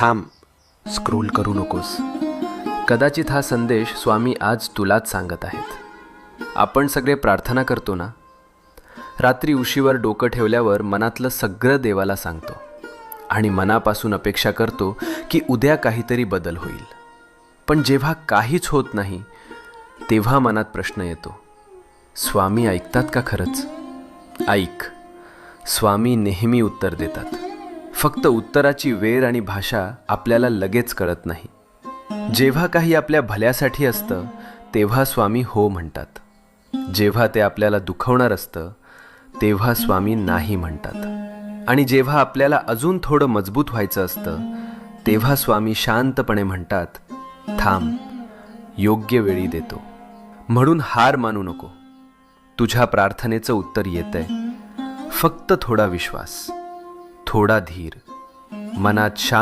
थांब, स्क्रोल करू नकोस. कदाचित हा संदेश स्वामी आज तुलाच सांगत आहेत. आपण सगळे प्रार्थना करतो ना, रात्री उशीवर डोकं ठेवल्यावर मनातलं सगळं देवाला सांगतो आणि मनापासून अपेक्षा करतो की उद्या काहीतरी बदल होईल. पण जेव्हा काहीच होत नाही तेव्हा मनात प्रश्न येतो, स्वामी ऐकतात का खरंच? ऐक, स्वामी नेहमी उत्तर देतात. फक्त उत्तराची वेळ आणि भाषा आपल्याला लगेच कळत नाही. जेव्हा काही आपल्या भल्यासाठी असतं तेव्हा स्वामी हो म्हणतात. जेव्हा ते आपल्याला दुखवणार असतं तेव्हा स्वामी नाही म्हणतात. आणि जेव्हा आपल्याला अजून थोडं मजबूत व्हायचं असतं तेव्हा स्वामी शांतपणे म्हणतात, थांब, योग्य वेळी देतो. म्हणून हार मानू नको. तुझ्या प्रार्थनेचं उत्तर येतंय. फक्त थोडा विश्वास, थोडा धीर, मनात शांत